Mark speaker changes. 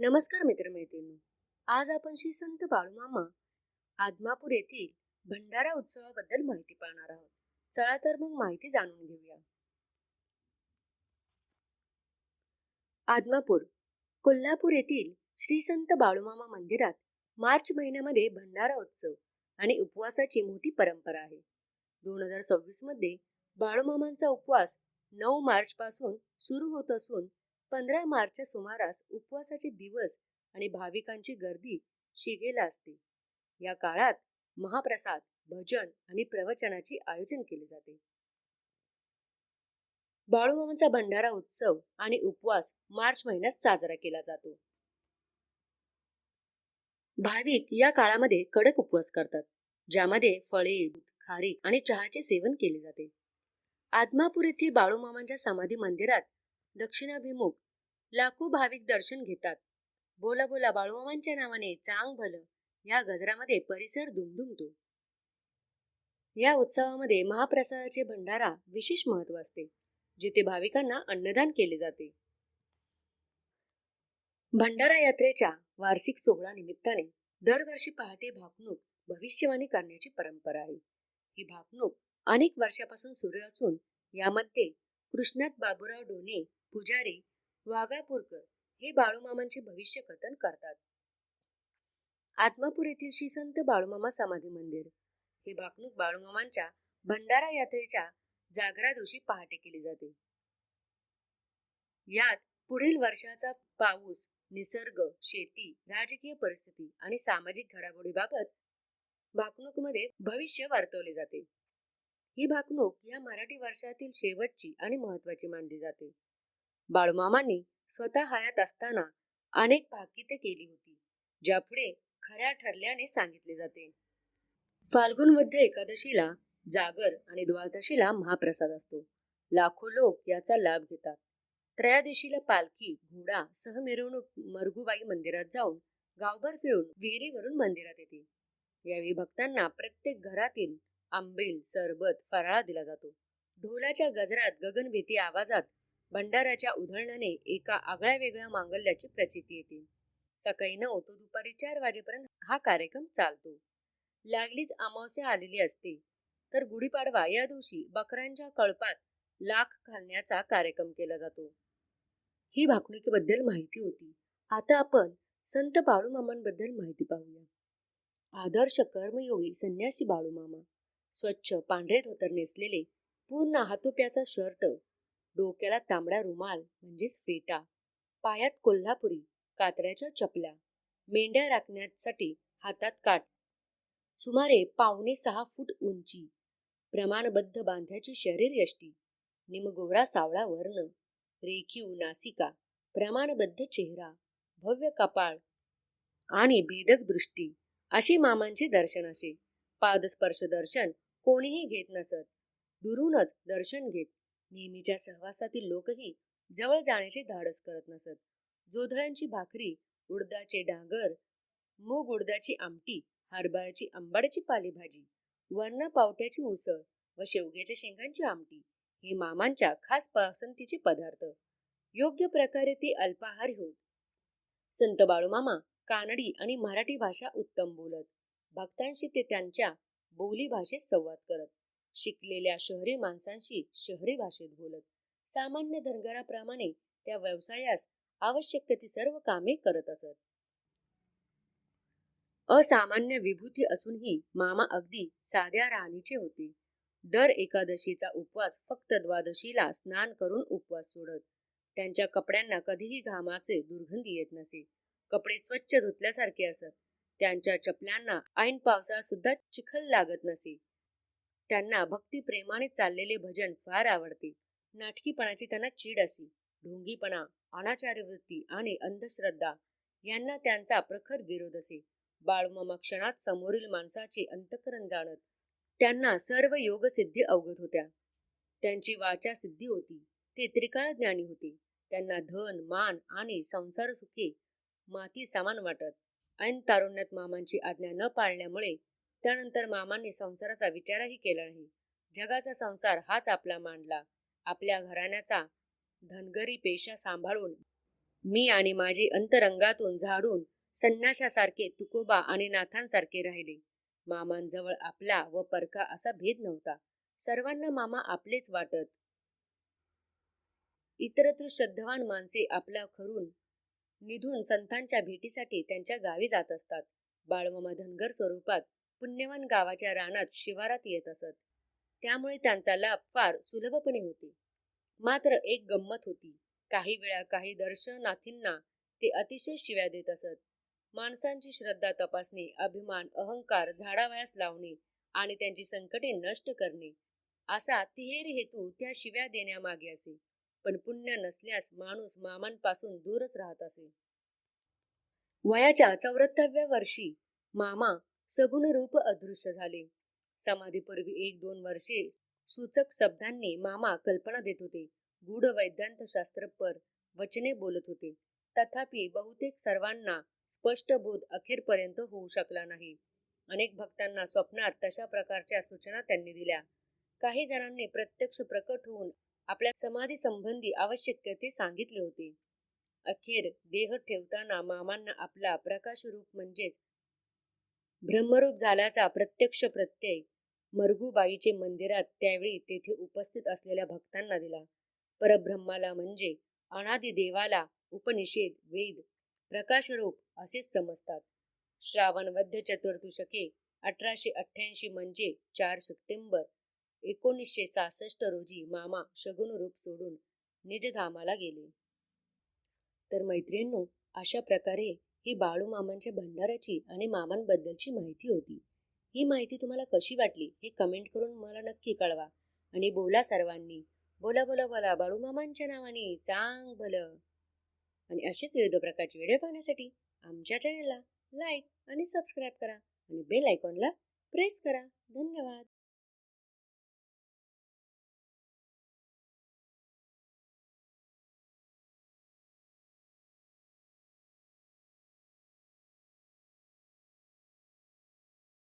Speaker 1: नमस्कार मित्रमैत्रिणी. आज आपण श्री संत बाळूमामा आदमापूर येथील भंडारा उत्सवाबद्दल माहिती पाहणार आहोत. चला तर मग माहिती जाणून घेऊया. आदमापूर कोल्हापूर येथील श्री संत बाळूमामा मंदिरात मार्च महिन्यामध्ये भंडारा उत्सव आणि उपवासाची मोठी परंपरा आहे. 2026 मध्ये बाळूमामांचा उपवास 9 मार्च पासून सुरू होत असून 15 मार्चच्या सुमारास उपवासाचे दिवस आणि भाविकांची गर्दी शिगेला असते. या काळात महाप्रसाद, भजन आणि प्रवचनाचे आयोजन केले जाते. बाळूमामांचा भंडारा उत्सव आणि उपवास मार्च महिन्यात साजरा केला जातो. भाविक या काळामध्ये कडक उपवास करतात, ज्यामध्ये फळे, दूध, खारीक आणि चहाचे सेवन केले जाते. आदमापूर येथील बाळूमामांच्या समाधी मंदिरात दक्षिणाभिमुख लाखो भाविक दर्शन घेतात. बोला बोला बाळूमामांच्या नावाने चांग भलं या गजरामध्ये परिसर दुमदुमतो. या उत्सवामध्ये महाप्रसादाचे भंडारा विशेष महत्व असते, जिथे भाविकांना अन्नदान केले जाते. भंडारा यात्रेच्या वार्षिक सोहळा निमित्ताने दरवर्षी पहाटे भाकणूक भविष्यवाणी करण्याची परंपरा आहे. ही भाकणूक अनेक वर्षापासून सुरू असून यामध्ये कृष्णात बाबूराव डोने, पुजारी वाघापूरकर हे बाळूमामांचे भविष्य कथन करतात. आदमापूर येथील श्री संत बाळूमामा समाधी मंदिर हे भाकणूक बाळूमामांच्या भंडारा यात्रेच्या जागरा दिवशी पहाटे केली जाते. यात पुढील वर्षाचा पाऊस, निसर्ग, शेती, राजकीय परिस्थिती आणि सामाजिक घडामोडीबाबत भाकणुकीमध्ये भविष्य वर्तवले जाते. ही भाकणूक या मराठी वर्षातील शेवटची आणि महत्वाची मानली जाते. बाळूमामांनी स्वतः हयात असताना अनेक भाकिते केली होती, ज्या पुढे खऱ्या ठरल्याने सांगितले जाते. फाल्गुन वद्य एकादशीला जागर आणि द्वादशीला महाप्रसाद असतो. लाखो लोक याचा लाभ घेतात. त्रयोदशीला पालखी, घोडा सह मिरवणूक मरगुबाई मंदिरात जाऊन गावभर फिरून विहिरीवरून मंदिरात येते. यावेळी भक्तांना प्रत्येक घरातील आंबील, सरबत, फराळा दिला जातो. ढोलाच्या गजरात, गगनभेदी आवाजात भंडाऱ्याच्या उधळण्याने एका आगळ्या वेगळ्या मांगल्याची प्रचिती येते. सकाळी 9 ते दुपारी 4 वाजेपर्यंत हा कार्यक्रम चालतो. लागलीच अमावस्या आलेली असते, तर गुढीपाडवा या दिवशी बकऱ्यांच्या कळपात लाख घालण्याचा कार्यक्रम केला जातो. ही भाकणुकीबद्दल माहिती होती. आता आपण संत बाळूमामांबद्दल माहिती पाहूया. आदर्श कर्मयोगी संन्यासी बाळूमामा स्वच्छ पांढरे धोतर नेसलेले, पूर्ण हातोप्याचा शर्ट, डोक्याला तांबडा रुमाल म्हणजेच फेटा, पायात कोल्हापुरी कातऱ्याच्या चपल्या, मेंढ्या राखण्यासाठी हातात काठ, सुमारे 5.25 फूट उंची, प्रमाणबद्ध बांध्याची शरीर यष्टी, निमगोरा सावळा वर्ण, रेखीव नासिका, प्रमाणबद्ध चेहरा, भव्य कपाळ आणि भेदक दृष्टी अशी मामांचे दर्शन असे. पादस्पर्श दर्शन कोणीही घेत नसत, दुरूनच दर्शन घेत. नेहमीच्या सहवासातील लोकही जवळ जाण्याचे धाडस करत नसत. जोधळ्यांची भाकरी, उडदाचे डांगर, मूग उडदाची आमटी, हरभऱ्याची आंबाड्याची पालेभाजी, वरणा पावट्याची उसळ व शेवग्याच्या शेंगांची आमटी हे मामांच्या खास पसंतीचे पदार्थ. योग्य प्रकारे ते अल्पाहारी होत. संत बाळूमामा कानडी आणि मराठी भाषा उत्तम बोलत. भक्तांशी ते त्यांच्या बोली भाषेत संवाद करत. शिकलेल्या शहरी माणसांशी शहरी भाषेत बोलत. सामान्य धनगराप्रमाणे त्या व्यवसायास आवश्यक ती सर्व कामे करत असत. असामान्य विभूती असूनही मामा अगदी साध्या राहणीचे होते. दर एकादशीचा उपवास फक्त द्वादशीला स्नान करून उपवास सोडत. त्यांच्या कपड्यांना कधीही घामाचे दुर्गंधी येत नसे. कपडे स्वच्छ धुतल्यासारखे असत. त्यांच्या चपल्यांना ऐन पावसाळ्यात सुद्धा चिखल लागत नसे. त्यांना भक्ती प्रेमाने चाललेले भजन फार आवडते. नाटकीपणाची त्यांना चीड असे. ढोंगीपणा, अनाचारी वृत्ती आणि अंधश्रद्धा यांना त्यांचा प्रखर विरोध असे. बाळूमामा क्षणात समोरील माणसाचे अंतःकरण जाणत. त्यांना सर्व योगसिद्धी अवगत होत्या. त्यांची वाचा सिद्धी होती. ते त्रिकाळ ज्ञानी होते. त्यांना धन, मान आणि संसार सुखे माती समान वाटत. ऐन तारुण्यात मामांची आज्ञा न पाळल्यामुळे त्यानंतर मामांनी संसाराचा विचारही केला नाही. जगाचा संसार हाच आपला मांडला. आपल्या घराण्याचा धनगरी पेशा सांभाळून मी आणि माझे अंतरंगातून झाडून संन्याशासारखे तुकोबा आणि नाथांसारखे राहिले. मामांजवळ आपला व परका असा भेद नव्हता. सर्वांना मामा आपलेच वाटत. इतरत्र श्रद्धावान माणसे आपला खरून निधून संतांच्या भेटीसाठी त्यांच्या गावी जात असतात. बाळमामा धनगर स्वरूपात पुण्यवान गावाच्या रानात शिवारात येत असत. त्यामुळे त्यांचा लाभ फार सुलभपणे होते. मात्र एक गंमत होती. काही वेळा काही दर्शनार्थींना ते अतिशय शिव्या देत असत. माणसांची श्रद्धा तपासणे, अभिमान अहंकार झाडावयास लावणे आणि त्यांची संकटे नष्ट करणे असा तिहेर हेतू त्या शिव्या देण्यामागे असे. पण पुण्य नसल्यास माणूस मामांपासून दूरच राहत असे. वयाच्या 84व्या वर्षी मामा सगुण रूप अदृश्य झाले. समाधीपूर्वी 1-2 वर्षे सूचक शब्दांनी मामा कल्पना देत होते. गूढ वैद्यंत शास्त्रपर वचने बोलत होते. तथापि बहुतेक सर्वांना स्पष्ट बोध अखेरपर्यंत होऊ शकला नाही. अनेक भक्तांना स्वप्नात तशा प्रकारच्या सूचना त्यांनी दिल्या. काही जणांनी प्रत्यक्ष प्रकट होऊन आपल्या समाधी संबंधी आवश्यक ते सांगितले होते. अखेर देह ठेवताना मामांना आपला प्रकाशरूप म्हणजेच ब्रह्मरूप झाल्याचा प्रत्यक्ष प्रत्यय मरगूबाईचे मंदिरात त्यावेळी तेथे उपस्थित असलेल्या भक्तांना दिला. परब्रह्माला म्हणजे अनादि देवाला उपनिषेध वेद प्रकाशरूप असेच समजतात. श्रावण वद्य चतुर्दशके 1888 म्हणजे 4 सप्टेंबर 1966 रोजी मामा शगुन रूप सोडून निजधामाला गेले. तर मैत्रिणींनो, अशा प्रकारे ही बाळूमामांच्या भंडाऱ्याची आणि मामांबद्दलची माहिती होती. ही माहिती तुम्हाला कशी वाटली हे कमेंट करून मला नक्की कळवा. आणि बोला सर्वांनी, बोला बोला बोला बाळूमामांच्या नावाने चांग भलं. आणि असेच विविध प्रकारचे व्हिडिओ पाहण्यासाठी आमच्या चॅनलला लाईक आणि सबस्क्राईब करा आणि बेल आयकॉनला प्रेस करा. धन्यवाद.